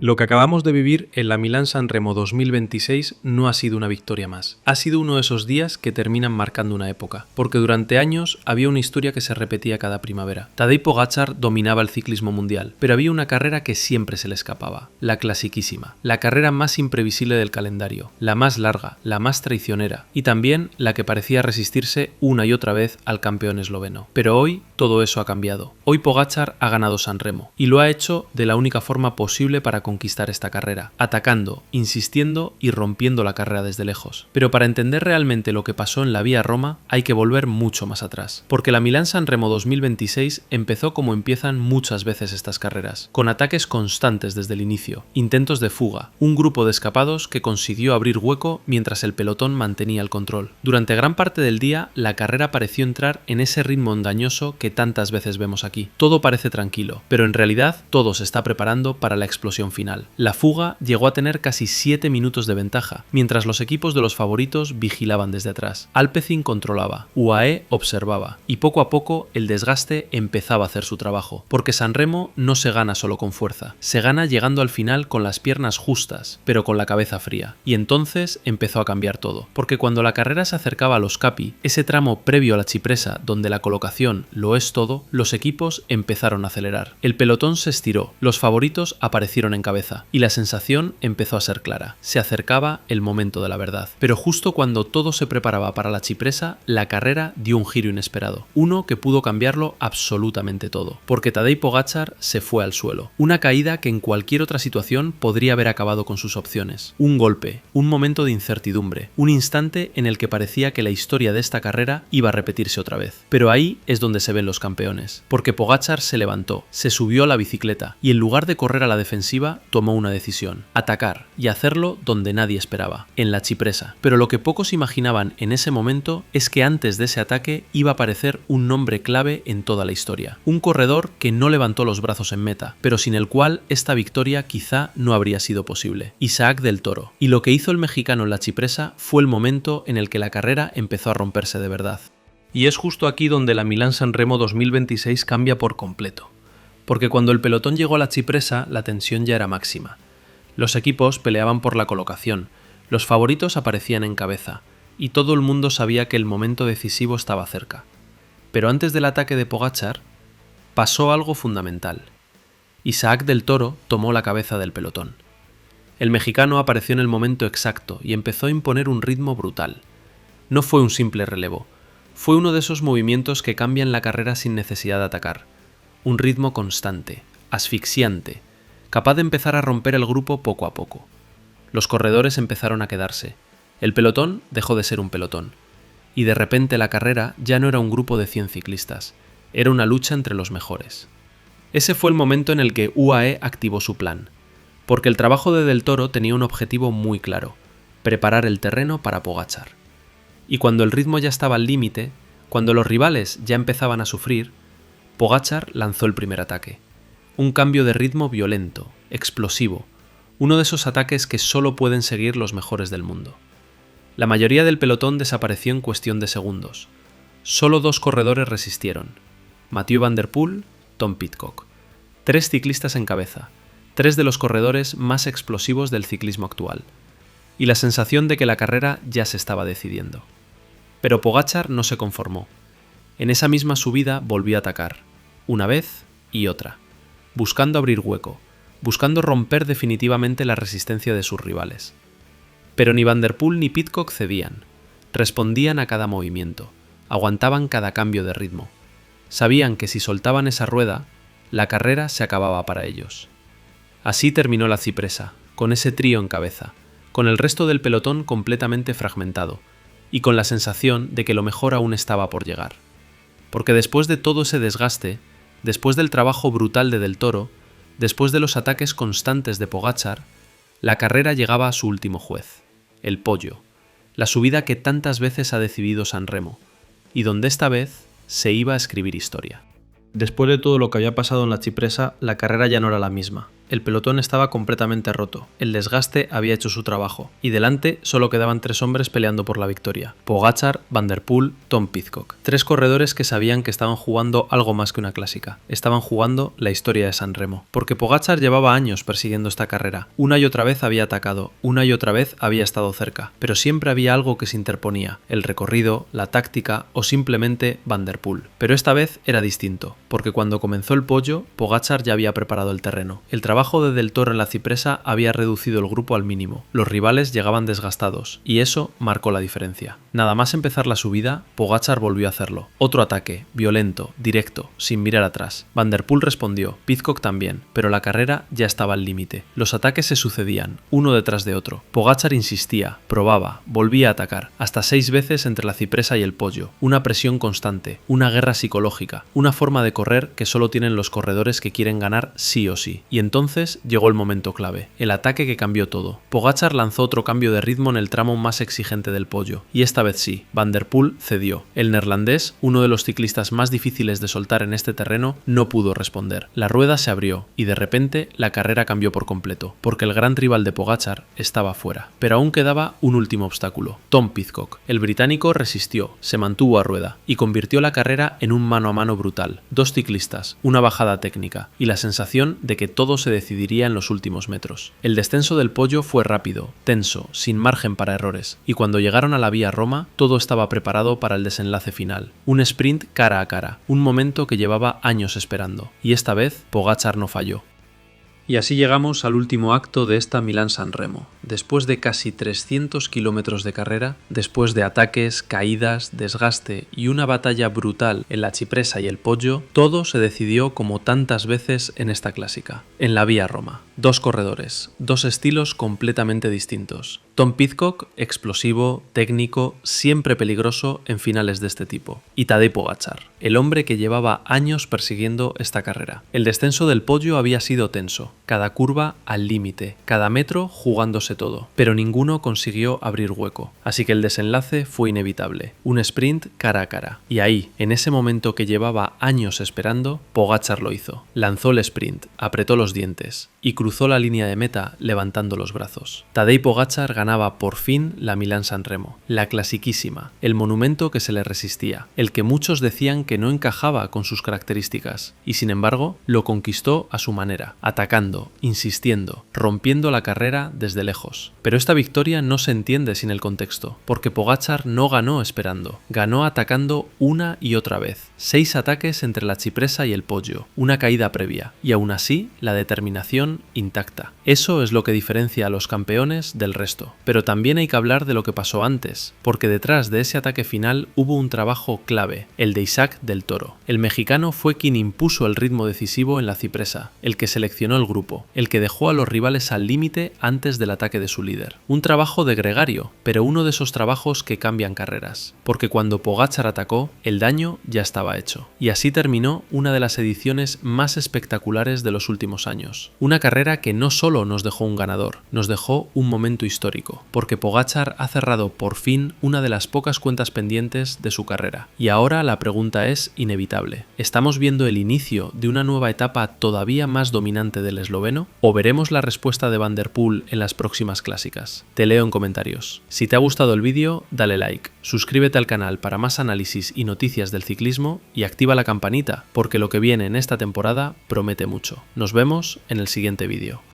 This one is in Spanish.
Lo que acabamos de vivir en la Milán-San Remo 2026 no ha sido una victoria más. Ha sido uno de esos días que terminan marcando una época, porque durante años había una historia que se repetía cada primavera. Tadej Pogačar dominaba el ciclismo mundial, pero había una carrera que siempre se le escapaba, la clasiquísima, la carrera más imprevisible del calendario, la más larga, la más traicionera, y también la que parecía resistirse una y otra vez al campeón esloveno. Pero hoy todo eso ha cambiado. Hoy Pogačar ha ganado San Remo, y lo ha hecho de la única forma posible para conquistar esta carrera, atacando, insistiendo y rompiendo la carrera desde lejos. Pero para entender realmente lo que pasó en la Vía Roma hay que volver mucho más atrás, porque la Milán-San Remo 2026 empezó como empiezan muchas veces estas carreras, con ataques constantes desde el inicio, intentos de fuga, un grupo de escapados que consiguió abrir hueco mientras el pelotón mantenía el control. Durante gran parte del día la carrera pareció entrar en ese ritmo engañoso que tantas veces vemos aquí. Todo parece tranquilo, pero en realidad todo se está preparando para la explosión final. La fuga llegó a tener casi 7 minutos de ventaja, mientras los equipos de los favoritos vigilaban desde atrás. Alpecin controlaba, UAE observaba, y poco a poco el desgaste empezaba a hacer su trabajo, porque San Remo no se gana solo con fuerza, se gana llegando al final con las piernas justas, pero con la cabeza fría. Y entonces empezó a cambiar todo, porque cuando la carrera se acercaba a los Capi, ese tramo previo a la Cipressa donde la colocación lo es todo, los equipos empezaron a acelerar. El pelotón se estiró, los favoritos aparecieron en cabeza, y la sensación empezó a ser clara. Se acercaba el momento de la verdad. Pero justo cuando todo se preparaba para la Cipressa, la carrera dio un giro inesperado. Uno que pudo cambiarlo absolutamente todo. Porque Tadej Pogačar se fue al suelo. Una caída que en cualquier otra situación podría haber acabado con sus opciones. Un golpe, un momento de incertidumbre, un instante en el que parecía que la historia de esta carrera iba a repetirse otra vez. Pero ahí es donde se ven los campeones. Porque Pogačar se levantó, se subió a la bicicleta y en lugar de correr a la defensiva, tomó una decisión: atacar, y hacerlo donde nadie esperaba, en la Cipressa. Pero lo que pocos imaginaban en ese momento es que antes de ese ataque iba a aparecer un nombre clave en toda la historia. Un corredor que no levantó los brazos en meta, pero sin el cual esta victoria quizá no habría sido posible. Isaac del Toro. Y lo que hizo el mexicano en la Cipressa fue el momento en el que la carrera empezó a romperse de verdad. Y es justo aquí donde la Milán-San Remo 2026 cambia por completo. Porque cuando el pelotón llegó a la Cipressa, la tensión ya era máxima. Los equipos peleaban por la colocación, los favoritos aparecían en cabeza, y todo el mundo sabía que el momento decisivo estaba cerca. Pero antes del ataque de Pogačar, pasó algo fundamental. Isaac del Toro tomó la cabeza del pelotón. El mexicano apareció en el momento exacto y empezó a imponer un ritmo brutal. No fue un simple relevo, fue uno de esos movimientos que cambian la carrera sin necesidad de atacar. Un ritmo constante, asfixiante, capaz de empezar a romper el grupo poco a poco. Los corredores empezaron a quedarse, el pelotón dejó de ser un pelotón, y de repente la carrera ya no era un grupo de 100 ciclistas, era una lucha entre los mejores. Ese fue el momento en el que UAE activó su plan, porque el trabajo de Del Toro tenía un objetivo muy claro: preparar el terreno para Pogačar. Y cuando el ritmo ya estaba al límite, cuando los rivales ya empezaban a sufrir, Pogačar lanzó el primer ataque. Un cambio de ritmo violento, explosivo, uno de esos ataques que solo pueden seguir los mejores del mundo. La mayoría del pelotón desapareció en cuestión de segundos. Solo 2 corredores resistieron: Mathieu van der Poel, Tom Pidcock. 3 ciclistas en cabeza, 3 de los corredores más explosivos del ciclismo actual. Y la sensación de que la carrera ya se estaba decidiendo. Pero Pogačar no se conformó. En esa misma subida volvió a atacar, una vez y otra, buscando abrir hueco, buscando romper definitivamente la resistencia de sus rivales. Pero ni Van der Poel ni Pidcock cedían, respondían a cada movimiento, aguantaban cada cambio de ritmo. Sabían que si soltaban esa rueda, la carrera se acababa para ellos. Así terminó la Cipressa, con ese trío en cabeza, con el resto del pelotón completamente fragmentado, y con la sensación de que lo mejor aún estaba por llegar. Porque después de todo ese desgaste, después del trabajo brutal de Del Toro, después de los ataques constantes de Pogačar, la carrera llegaba a su último juez, el podio, la subida que tantas veces ha decidido San Remo, y donde esta vez se iba a escribir historia. Después de todo lo que había pasado en la Cipressa, la carrera ya no era la misma. El pelotón estaba completamente roto, el desgaste había hecho su trabajo, y delante solo quedaban 3 hombres peleando por la victoria: Pogačar, Van der Poel, Tom Pidcock. 3 corredores que sabían que estaban jugando algo más que una clásica, estaban jugando la historia de San Remo. Porque Pogačar llevaba años persiguiendo esta carrera, una y otra vez había atacado, una y otra vez había estado cerca, pero siempre había algo que se interponía: el recorrido, la táctica o simplemente Van der Poel. Pero esta vez era distinto, porque cuando comenzó el Poggio, Pogačar ya había preparado el terreno. El trabajo de Del Toro en la cipresa había reducido el grupo al mínimo, los rivales llegaban desgastados, y eso marcó la diferencia. Nada más empezar la subida, Pogačar volvió a hacerlo. Otro ataque, violento, directo, sin mirar atrás. Van der Poel respondió, Pidcock también, pero la carrera ya estaba al límite. Los ataques se sucedían, uno detrás de otro. Pogačar insistía, probaba, volvía a atacar, hasta 6 veces entre la cipresa y el Poggio. Una presión constante, una guerra psicológica, una forma de correr que solo tienen los corredores que quieren ganar sí o sí. Y entonces llegó el momento clave, el ataque que cambió todo. Pogačar lanzó otro cambio de ritmo en el tramo más exigente del Poggio, y esta vez sí, Van der Poel cedió. El neerlandés, uno de los ciclistas más difíciles de soltar en este terreno, no pudo responder. La rueda se abrió, y de repente la carrera cambió por completo, porque el gran rival de Pogačar estaba fuera. Pero aún quedaba un último obstáculo: Tom Pidcock. El británico resistió, se mantuvo a rueda, y convirtió la carrera en un mano a mano brutal. 2 ciclistas, una bajada técnica, y la sensación de que todo se decidiría en los últimos metros. El descenso del Poggio fue rápido, tenso, sin margen para errores, y cuando llegaron a la Vía Roma, todo estaba preparado para el desenlace final. Un sprint cara a cara, un momento que llevaba años esperando, y esta vez Pogačar no falló. Y así llegamos al último acto de esta Milán-San Remo. Después de casi 300 kilómetros de carrera, después de ataques, caídas, desgaste y una batalla brutal en la cipresa y el Poggio, todo se decidió como tantas veces en esta clásica, en la Vía Roma. 2 corredores, 2 estilos completamente distintos. Tom Pidcock, explosivo, técnico, siempre peligroso en finales de este tipo. Y Tadej Pogačar, el hombre que llevaba años persiguiendo esta carrera. El descenso del Poggio había sido tenso, cada curva al límite, cada metro jugándose todo, pero ninguno consiguió abrir hueco, así que el desenlace fue inevitable, un sprint cara a cara. Y ahí, en ese momento que llevaba años esperando, Pogačar lo hizo. Lanzó el sprint, apretó los dientes y cruzó la línea de meta levantando los brazos. Tadej Pogačar ganaba por fin la Milán-San Remo, la clasiquísima, el monumento que se le resistía, el que muchos decían que no encajaba con sus características, y sin embargo lo conquistó a su manera, atacando, insistiendo, rompiendo la carrera desde lejos. Pero esta victoria no se entiende sin el contexto, porque Pogačar no ganó esperando, ganó atacando una y otra vez. 6 ataques entre la cipresa y el Poggio, una caída previa, y aún así la determinación intacta. Eso es lo que diferencia a los campeones del resto. Pero también hay que hablar de lo que pasó antes, porque detrás de ese ataque final hubo un trabajo clave, el de Isaac Del Toro. El mexicano fue quien impuso el ritmo decisivo en la cipresa, el que seleccionó el grupo, el que dejó a los rivales al límite antes del ataque de su líder. Un trabajo de gregario, pero uno de esos trabajos que cambian carreras, porque cuando Pogačar atacó, el daño ya estaba hecho. Y así terminó una de las ediciones más espectaculares de los últimos años. Una carrera que no solo nos dejó un ganador, nos dejó un momento histórico, porque Pogačar ha cerrado por fin una de las pocas cuentas pendientes de su carrera. Y ahora la pregunta es inevitable. ¿Estamos viendo el inicio de una nueva etapa todavía más dominante del esloveno? ¿O veremos la respuesta de Van der Poel en las próximas clásicas? Te leo en comentarios. Si te ha gustado el vídeo, dale like, suscríbete al canal para más análisis y noticias del ciclismo y activa la campanita, porque lo que viene en esta temporada promete mucho. Nos vemos en el siguiente vídeo.